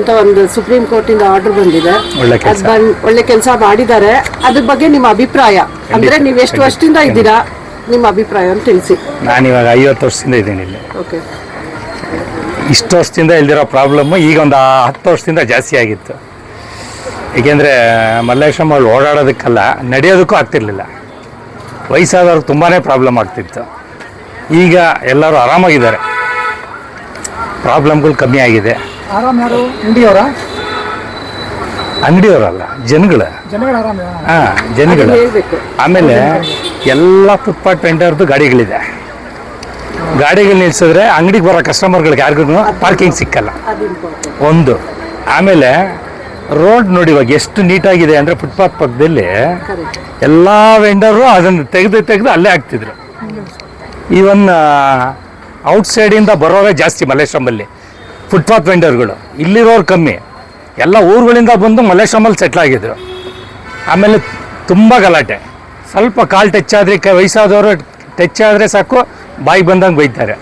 ಅಂತ ಒಂದು supreme court ಇಂದ ಆರ್ಡರ್ ಬಂದಿದೆ. ಒಳ್ಳೆ ಕೆಲಸ ಮಾಡಿದ್ದಾರೆ. ಅದ್ರ ಬಗ್ಗೆ ನಿಮ್ಮ ಅಭಿಪ್ರಾಯ ಅಂದ್ರೆ ನೀವು ಎಷ್ಟು ವರ್ಷದಿಂದ ಇದ್ದೀರಾ, ನಿಮ್ಮ ಅಭಿಪ್ರಾಯ ಅಂತ ತಿಳಿಸಿ. ನಾನು ಇವಾಗ 50 ವರ್ಷದಿಂದ ಇದ್ದೀನಿ ಇಲ್ಲಿ. ಓಕೆ. ಇಷ್ಟು ವರ್ಷದಿಂದ ಇಲ್ದಿರೋ ಪ್ರಾಬ್ಲಮ್ ಈಗ ಒಂದು 10 ವರ್ಷದಿಂದ ಜಾಸ್ತಿ ಆಗಿತ್ತು. ಏಕೆಂದರೆ ಮಲ್ಲೇಶ್ವರಂ ಅಲ್ಲಿ ಓಡಾಡೋದಕ್ಕಲ್ಲ, ನಡೆಯೋದಕ್ಕೂ ಆಗ್ತಿರ್ಲಿಲ್ಲ. ವಯಸ್ಸಾದವ್ರಿಗೆ ತುಂಬಾ ಪ್ರಾಬ್ಲಮ್ ಆಗ್ತಿತ್ತು. ಈಗ ಎಲ್ಲರೂ ಆರಾಮಾಗಿದ್ದಾರೆ, ಪ್ರಾಬ್ಲಮ್ಗಳು ಕಮ್ಮಿ ಆಗಿದೆ. ಅಂಗಡಿಯವರಲ್ಲ, ಜನಗಳು. ಹಾಂ, ಜನಗಳು. ಆಮೇಲೆ ಎಲ್ಲ ಫುಟ್ಪಾತ್ ವೆಂಡರ್ದು ಗಾಡಿಗಳಿದೆ. ಗಾಡಿಗಳು ನಿಲ್ಸಿದ್ರೆ ಅಂಗಡಿಗೆ ಬರೋ ಕಸ್ಟಮರ್ಗಳಿಗೆ ಯಾರಿಗೂ ಪಾರ್ಕಿಂಗ್ ಸಿಕ್ಕಲ್ಲ, ಒಂದು. ಆಮೇಲೆ ರೋಡ್ ನೋಡಿ ಇವಾಗ ಎಷ್ಟು ನೀಟಾಗಿದೆ ಅಂದರೆ, ಫುಟ್ಪಾತ್ ಪಕ್ಕದಲ್ಲಿ ಎಲ್ಲ ವೆಂಡರು ಅದನ್ನು ತೆಗೆದು ಅಲ್ಲೇ ಹಾಕ್ತಿದ್ರು. ಈವನ್ ಔಟ್ಸೈಡಿಂದ ಬರೋರೇ ಜಾಸ್ತಿ ಮಲ್ಲೇಶ್ವರಮಲ್ಲಿ ಫುಟ್ಪಾತ್ ವೆಂಡರ್ಗಳು. ಇಲ್ಲಿರೋರು ಕಮ್ಮಿ, ಎಲ್ಲ ಊರುಗಳಿಂದ ಬಂದು ಮಲ್ಲೇಶ್ವರಮಲ್ಲಿ ಸೆಟ್ಲ್ ಆಗಿದ್ರು. ಆಮೇಲೆ ತುಂಬ ಗಲಾಟೆ. ಸ್ವಲ್ಪ ಕಾಲು ಟಚ್ ಆದರೆ, ವಯಸ್ಸಾದವರು ಟಚ್ ಆದರೆ ಸಾಕು ಬಾಯಿಗೆ ಬಂದಂಗೆ ಬೈತಾರೆ.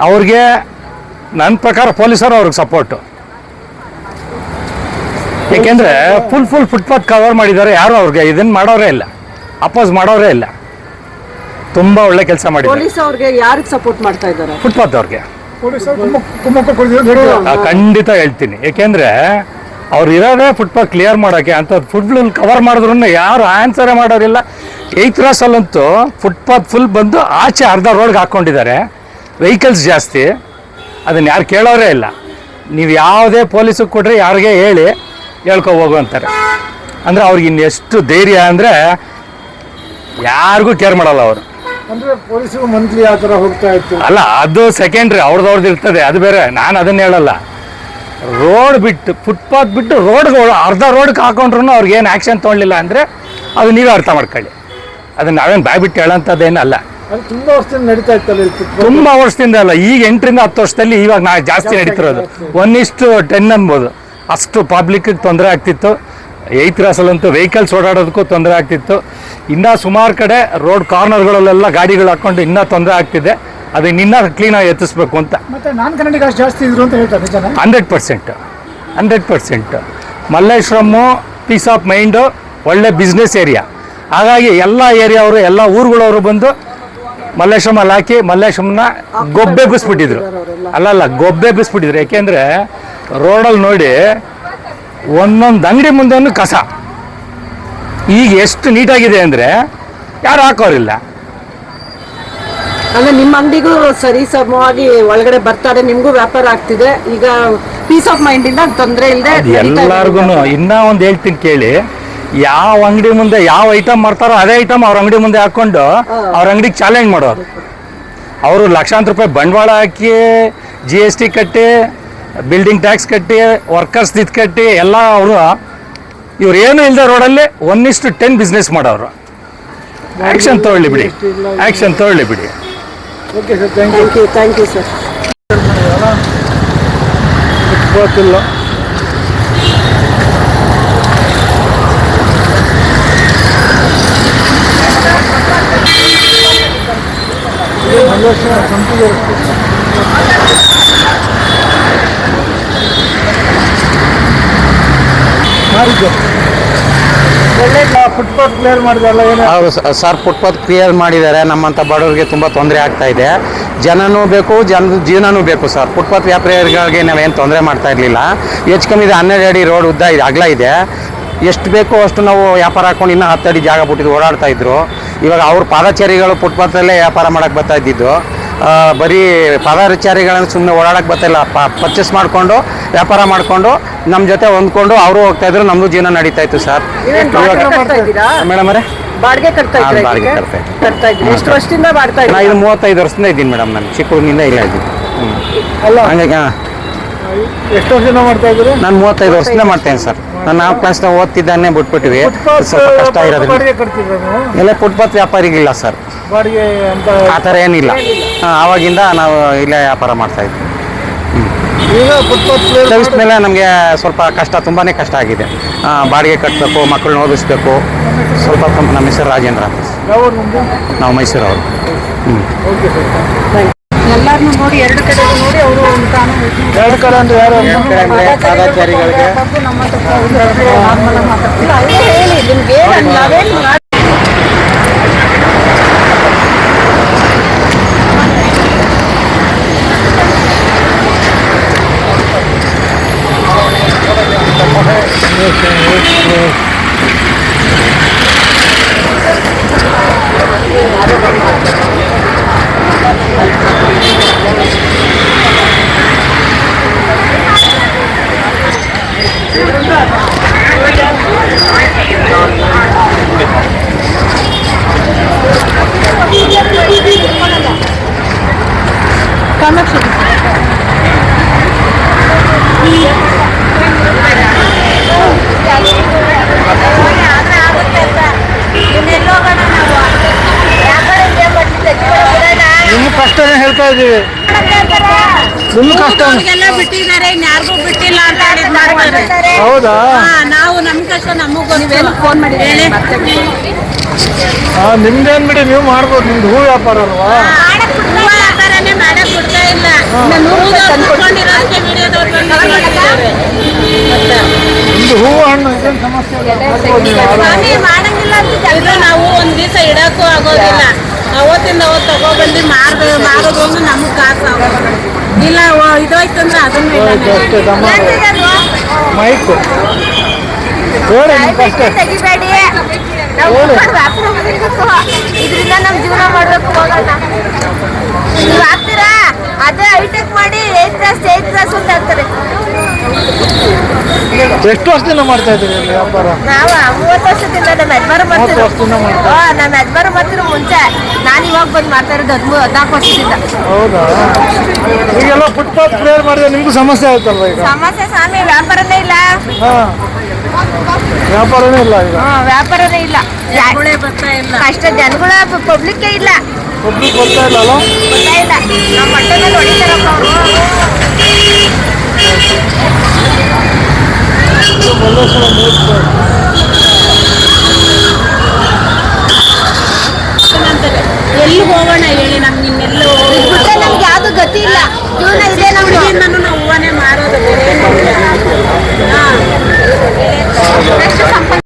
ಅವ್ರಿಗೆ ನನ್ನ ಪ್ರಕಾರ ಪೊಲೀಸರು ಅವ್ರಿಗೆ ಸಪೋರ್ಟು. ಏಕೆಂದರೆ ಫುಲ್ ಫುಟ್ಪಾತ್ ಕವರ್ ಮಾಡಿದ್ದಾರೆ. ಯಾರು ಅವ್ರಿಗೆ ಇದನ್ನು ಮಾಡೋರೇ ಇಲ್ಲ, ಅಪೋಸ್ ಮಾಡೋರೇ ಇಲ್ಲ. ತುಂಬ ಒಳ್ಳೆ ಕೆಲಸ ಮಾಡಿದ್ದಾರೆ. ಪೊಲೀಸ್ ಅವ್ರಿಗೆ ಯಾರಿಗೆ ಸಪೋರ್ಟ್ ಮಾಡ್ತಾ ಇದ್ದಾರೆ? ಫುಟ್ಪಾತ್ ಅವ್ರಿಗೆ ಖಂಡಿತ ಹೇಳ್ತೀನಿ. ಏಕೆಂದರೆ ಅವ್ರು ಇರೋದೇ ಫುಟ್ಪಾತ್ ಕ್ಲಿಯರ್ ಮಾಡೋಕ್ಕೆ. ಅಂಥದ್ದು ಫುಲ್ ಕವರ್ ಮಾಡಿದ್ರು ಯಾರು ಆನ್ಸರೇ ಮಾಡೋರಿಲ್ಲ. 8th ಕ್ರಾಸಲ್ಲಂತೂ ಫುಟ್ಪಾತ್ ಫುಲ್ ಬಂದು ಆಚೆ ಅರ್ಧ ರೋಡ್ಗೆ ಹಾಕ್ಕೊಂಡಿದ್ದಾರೆ. ವೆಹಿಕಲ್ಸ್ ಜಾಸ್ತಿ, ಅದನ್ನು ಯಾರು ಕೇಳೋರೇ ಇಲ್ಲ. ನೀವು ಯಾವುದೇ ಪೊಲೀಸಿಗೆ ಕೊಟ್ಟರೆ ಯಾರಿಗೆ ಹೇಳ್ಕೊ ಹೋಗು ಅಂತಾರೆ. ಅಂದರೆ ಅವ್ರಿಗೆ ಇನ್ನೆಷ್ಟು ಧೈರ್ಯ ಅಂದರೆ ಯಾರಿಗೂ ಕೇರ್ ಮಾಡಲ್ಲ ಅವರು. ಅಂದ್ರೆ ಪೊಲೀಸರು ಮಂತ್ಲಿ ಆ ಥರ ಹೋಗ್ತಾ ಇತ್ತು. ಅಲ್ಲ, ಅದು ಸೆಕೆಂಡ್ರಿ, ಅವ್ರದ್ದು ಇರ್ತದೆ, ಅದು ಬೇರೆ. ನಾನು ಅದನ್ನ ಹೇಳಲ್ಲ. ರೋಡ್ ಬಿಟ್ಟು, ಫುಟ್ಪಾತ್ ಬಿಟ್ಟು ರೋಡ್ಗೆ ಅರ್ಧ ರೋಡ್ಗೆ ಹಾಕೊಂಡ್ರು ಅವ್ರಿಗೆ ಏನು ಆ್ಯಕ್ಷನ್ ತೊಗೊಳ್ಳಿಲ್ಲ ಅಂದರೆ ಅದು ನೀವೇ ಅರ್ಥ ಮಾಡ್ಕೊಳ್ಳಿ. ಅದನ್ನು ನಾವೇನು ಬಾಯ್ ಬಿಟ್ಟು ಹೇಳೋಂಥದ್ದೇನಲ್ಲ. ಅದು ತುಂಬ ವರ್ಷದಿಂದ ನಡೀತಾ ಇತ್ತಲ್ಲ. ತುಂಬ ವರ್ಷದಿಂದ ಅಲ್ಲ, ಈಗ 8 ರಿಂದ 10 ವರ್ಷದಲ್ಲಿ ಇವಾಗ ಜಾಸ್ತಿ ನಡೀತಿರೋದು. 1:10 ಅನ್ಬೋದು. ಅಷ್ಟು ಪಬ್ಲಿಕ್ಕಿಗೆ ತೊಂದರೆ ಆಗ್ತಿತ್ತು. 8th ಕ್ರಾಸಲ್ಲಂತೂ ವೆಹಿಕಲ್ಸ್ ಓಡಾಡೋದಕ್ಕೂ ತೊಂದರೆ ಆಗ್ತಿತ್ತು. ಇನ್ನೂ ಸುಮಾರು ಕಡೆ ರೋಡ್ ಕಾರ್ನರ್ಗಳಲ್ಲೆಲ್ಲ ಗಾಡಿಗಳು ಹಾಕ್ಕೊಂಡು ಇನ್ನೂ ತೊಂದರೆ ಆಗ್ತಿದೆ. ಅದನ್ನ ಇನ್ನೂ ಕ್ಲೀನಾಗಿ ಎತ್ತಿಸ್ಬೇಕು ಅಂತ. ಮತ್ತೆ ನಾನ್ ಕನ್ನಡಿಗ ಜಾಸ್ತಿ ಇದ್ರು ಅಂತ ಹೇಳ್ತಾರೆ. 100%. ಮಲ್ಲೇಶ್ವರಮ್ಮು ಪೀಸ್ ಆಫ್ ಮೈಂಡು, ಒಳ್ಳೆ ಬಿಸ್ನೆಸ್ ಏರಿಯಾ. ಹಾಗಾಗಿ ಎಲ್ಲ ಏರಿಯಾವರು, ಎಲ್ಲ ಊರುಗಳವರು ಬಂದು ಮಲ್ಲೇಶ್ವರಮಲ್ಲಿ ಹಾಕಿ ಮಲ್ಲೇಶ್ವರಮನ್ನ ಗೊಬ್ಬೆಬ್ಬಿಸ್ಬಿಟ್ಟಿದ್ರು. ಗೊಬ್ಬೆಬ್ಬಿಸ್ಬಿಟ್ಟಿದ್ರು. ಏಕೆಂದರೆ ರೋಡಲ್ಲಿ ನೋಡಿ ಒಂದೊಂದು ಅಂಗಡಿ ಮುಂದೆ ಕಸ. ಈಗ ಎಷ್ಟು ನೀಟಾಗಿದೆ ಅಂದರೆ ಯಾರು ಹಾಕೋರಿಲ್ಲ. ಅಂದ್ರೆ ನಿಮ್ಮ ಅಂಗಡಿಗೂ ಸರಿ ಸಮವಾಗಿ ಒಳಗಡೆ ಬರ್ತಾರೆ, ನಿಮಗೂ ವ್ಯಾಪಾರ ಆಗ್ತಿದೆ. ಈಗ ಪೀಸ್ ಆಫ್ ಮೈಂಡ್ ಇಂದ ತೊಂದರೆ ಇಲ್ಲದೆ ಎಲ್ಲರಿಗೂ. ಇನ್ನೂ ಒಂದು ಹೇಳ್ತೀನಿ ಕೇಳಿ, ಯಾವ ಅಂಗಡಿ ಮುಂದೆ ಯಾವ ಐಟಮ್ ಮಾಡ್ತಾರೋ ಅದೇ ಐಟಮ್ ಅವ್ರ ಅಂಗಡಿ ಮುಂದೆ ಹಾಕ್ಕೊಂಡು ಅವ್ರ ಅಂಗಡಿಗೆ ಚಾಲೆಂಜ್ ಮಾಡೋರು. ಅವರು ಲಕ್ಷಾಂತರ ರೂಪಾಯಿ ಬಂಡವಾಳ ಹಾಕಿ GST ಕಟ್ಟಿ, ಬಿಲ್ಡಿಂಗ್ ಟ್ಯಾಕ್ಸ್ ಕಟ್ಟಿ, ವರ್ಕರ್ಸ್ ಇದು ಕಟ್ಟಿ ಎಲ್ಲ ಅವರು ಇವ್ರು ಏನು ಇಲ್ಲದೆ ರೋಡಲ್ಲಿ 1:10 ಬಿಸ್ನೆಸ್ ಮಾಡೋರು. ಆ್ಯಕ್ಷನ್ ತೊಗೊಳ್ಳಿ ಬಿಡಿ. Okay sir, thank you sir. ಗೊತ್ತಿಲ್ಲ. ಫುಟ್ಪಾತ್ ಕ್ಲಿಯರ್ ಮಾಡಿದಲ್ಲ? ಹೌದು ಸರ್, ಫುಟ್ಪಾತ್ ಕ್ಲಿಯರ್ ಮಾಡಿದ್ದಾರೆ. ನಮ್ಮಂಥ ಬಡವರಿಗೆ ತುಂಬ ತೊಂದರೆ ಆಗ್ತಾ ಇದೆ. ಜನನೂ ಬೇಕು, ಜನದ ಜೀವನನೂ ಬೇಕು ಸರ್. ಫುಟ್ಪಾತ್ ವ್ಯಾಪಾರಿಗಳಿಗೆ ನಾವೇನು ತೊಂದರೆ ಮಾಡ್ತಾ ಇರಲಿಲ್ಲ. ಹೆಚ್ಚು ಕಮ್ಮಿ ಇದೆ, 12 ಅಡಿ ರೋಡ್ ಉದ್ದ ಇದೆ, ಅಗಲ ಇದೆ. ಎಷ್ಟು ಬೇಕೋ ಅಷ್ಟು ನಾವು ವ್ಯಾಪಾರ ಹಾಕೊಂಡು ಇನ್ನೂ 10 ಅಡಿ ಜಾಗ ಬಿಟ್ಟಿದ್ದು ಓಡಾಡ್ತಾ ಇದ್ರು. ಇವಾಗ ಅವ್ರ ಪಾದಚಾರಿಗಳು ಫುಟ್ಪಾತಲ್ಲೇ ವ್ಯಾಪಾರ ಮಾಡೋಕ್ಕೆ ಬರ್ತಾ ಇದ್ದಿದ್ದು. ಬರೀ ಪಾದಚಾರಿಗಳನ್ನು ಸುಮ್ಮನೆ ಓಡಾಡಕ್ಕೆ ಬರ್ತಾಯಿಲ್ಲ. ಪರ್ಚೇಸ್ ಮಾಡಿಕೊಂಡು ವ್ಯಾಪಾರ ಮಾಡಿಕೊಂಡು ನಮ್ಮ ಜೊತೆ ಹೊಂದ್ಕೊಂಡು ಅವರು ಹೋಗ್ತಾಯಿದ್ರು, ನಮ್ಮದು ಜೀವನ ನಡೀತಾ ಇತ್ತು ಸರ್. ಮೇಡಮ್ ಅವರೇ, ಬಾಡಿಗೆ ಕಟ್ತಾ ಇದ್ರಿ? ಎಷ್ಟು ವರ್ಷದಿಂದ ಮಾಡ್ತಾ ಇದ್ದೀರಾ? ನಾನು 35 ವರ್ಷದಿಂದ ಇದ್ದೀನಿ ಮೇಡಮ್. ನಾನು ಚಿಕ್ಕೂರಿನಿಂದ ಇಲ್ಲ ಇದ್ದೀನಿ. ಹಂಗಾಗಿ ಎಷ್ಟು ವರ್ಷದಿಂದ ಮಾಡ್ತಾ ಇದ್ದೀರಿ? ನಾನು 35 ವರ್ಷದಿಂದ ಮಾಡ್ತೇನೆ ಸರ್. ನಾನು 4th ಕ್ಲಾಸ್ನ ಓದ್ತಿದ್ದಾನೆ ಬಿಟ್ಬಿಟ್ಟಿವಿ. ಸ್ವಲ್ಪ ಕಷ್ಟ ಇರೋದು. ಎಲ್ಲ ಫುಟ್ಪಾತ್ ವ್ಯಾಪಾರಿಗಿಲ್ಲ ಸರ್, ಬಾಡಿಗೆ ಅಂತ ಆ ಥರ ಏನಿಲ್ಲ. ಆವಾಗಿಂದ ನಾವು ಇಲ್ಲೇ ವ್ಯಾಪಾರ ಮಾಡ್ತಾ ಇದ್ವಿ. ಈಗ ಫುಟ್ಪಾತ್ ಸರ್ವಿಸ್ ಮೇಲೆ ನಮಗೆ ಸ್ವಲ್ಪ ಕಷ್ಟ, ತುಂಬಾ ಕಷ್ಟ ಆಗಿದೆ. ಬಾಡಿಗೆ ಕಟ್ಟಬೇಕು, ಮಕ್ಕಳನ್ನ ಓದಿಸ್ಬೇಕು. ಸ್ವಲ್ಪ ನಮ್ಮ ಹೆಸರು ರಾಜೇಂದ್ರ ಅಂತ. ಯಾವ ಊರು ನಿಮ್ಮದು? ನಾವು ಮೈಸೂರವರು. Okay sir, thank you. ಎಲ್ಲಾರನ್ನೂ ನೋಡಿ ಎರಡು ಕಡೆ ನೋಡಿ ಅವರು ತಾನು ಎರಡು ಕಡೆ ಅಂದ್ರೆ ಯಾರು ಪಾದಚಾರಿಗಳಿಗೆ ನಮ್ಮ ನಾರ್ಮಲ್ ಮಾತಾಡ್ತಿಲ್ಲ ಅವ್ರು ಹೇಳಿ ನಿಮ್ಗೆ ನಾವೇನು ಕಾಮಾಕ್ಷಿ ನಿಮ್ಮ ಕಷ್ಟನೇ ಹೇಳ್ತಾ ಇದ್ದೀವಿ. ನಿಮ್ಮ ಕಷ್ಟ ಬಿಟ್ಟಿದ್ದಾರೆ ಇನ್ಯಾರಿಗೂ ಬಿಟ್ಟಿಲ್ಲ ಅಂತ ಹೇಳಿದ್ದಾರೆ. ಹೌದಾ? ನಾವು ನಮ್ ಕಷ್ಟ ನಮಗ್ ಫೋನ್ ಮಾಡಿ ಹೇಳಿ. ನಿಮ್ದೇನ್ ಬಿಡಿ, ನೀವು ಮಾಡ್ಬೋದು. ನಿಮ್ದು ಹೂ ವ್ಯಾಪಾರ ಅಲ್ವಾ? ಹೂವ ವ್ಯಾಪಾರನೇ ಮಾಡಕ್ ಬಿಡ್ತಾ ಇಲ್ಲ. ಕುತ್ಕೊಂಡಿರೋದಕ್ಕೆ ವಿಡಿಯೋದವ್ರು ನಿಮ್ದು ಹೂವು ಹಣ್ಣು ಇದೇನು ಸಮಸ್ಯೆ ಇಲ್ಲ, ಮಾಡ್ಬೋದು ನೀವು ಆರಾಮಾಗಿ. ಮಾಡಂಗಿಲ್ಲ ಅಂತ ನಾವು ಒಂದ್ ದಿವಸ ಇಡಕ್ಕೂ ಆಗೋದಿಲ್ಲ. ಅವತ್ತಿಂದ ಅವತ್ತು ತಗೊಬಂದು ಮಾರೋದು ಅಂದ್ರೆ ನಮಗ್ ಕಾಸು ಆಗೋದು ಇಲ್ಲ. ಇದಾಯ್ತಂದ್ರೆ ಅದನ್ನು ಅಷ್ಟೇ ದಮ್ಮ ಮೈಕು ಹೇಳಿ ನಿಮ್ಮ ಕಷ್ಟ. ತೆಗಿಬೇಡಿ, ನಾವು ವ್ಯಾಪಾರ ಇದರಿಂದ ನಮ್ ಜೀವನ ಮಾಡ್ಬೇಕು. ಹೋಗೋಣ ನೀವು ಹಾಕ್ತೀರಾ, ಅದೇ ಹೈಟೆಕ್ ಮಾಡಿ 8 ಕ್ಲಾಸ್ ಅಂತ ಹಾಕ್ತಾರೆ. ಎಷ್ಟು ವರ್ಷದಿಂದ ಮಾಡ್ತಾ ಇದ್ದೀರಿ ಇಲ್ಲಿ ವ್ಯಾಪಾರ? ನಾವ 30 ವರ್ಷದಿಂದ ನಮ್ಮ ಯಜಮಾನ 30 ವರ್ಷದಿಂದ ಮಾಡ್ತಾ ನಮ್ಮ ಯಜಮಾನ ಬರ್ತಿರೋ ಮುಂಚೆ ನಾನು ಇವಾಗ ಬಂದು ಮಾಡ್ತಾ ಇರೋದು 14 ವರ್ಷದಿಂದ. ಹೌದಾ? ಈಗೆಲ್ಲ ಫುಟ್ಪಾತ್ ಕ್ಲಿಯರ್ ಮಾಡಿದ್ರೆ ನಿಮ್ಗೂ ಸಮಸ್ಯೆ ಆಯ್ತಲ್ವ ಈಗ? ಸಮಸ್ಯೆ ಸ್ವಾಮಿ, ವ್ಯಾಪಾರನೇ ಇಲ್ಲ. ವ್ಯಾಪಾರನೇ ಇಲ್ಲ ಈಗ. ವ್ಯಾಪಾರನೇ ಇಲ್ಲ, ಬರ್ತಾ ಇಲ್ಲ. ಅಷ್ಟೇ ಜನಗಳ ಪಬ್ಲಿಕ್ಕೇ ಇಲ್ಲ, ಪಬ್ಲಿಕ್ ಬರ್ತಾ ಇಲ್ಲ ಅಲ್ಲ? ಗೊತ್ತಾ ಇಲ್ಲ. ನಮ್ಮ ಹೊಟ್ಟೆ ಮೇಲೆ ಹೊಡಿತಾರಪ್ಪ ಅವರು. ಎಲ್ಲಿ ಹೋಗೋಣ ಹೇಳಿ, ನಮ್ಗೆ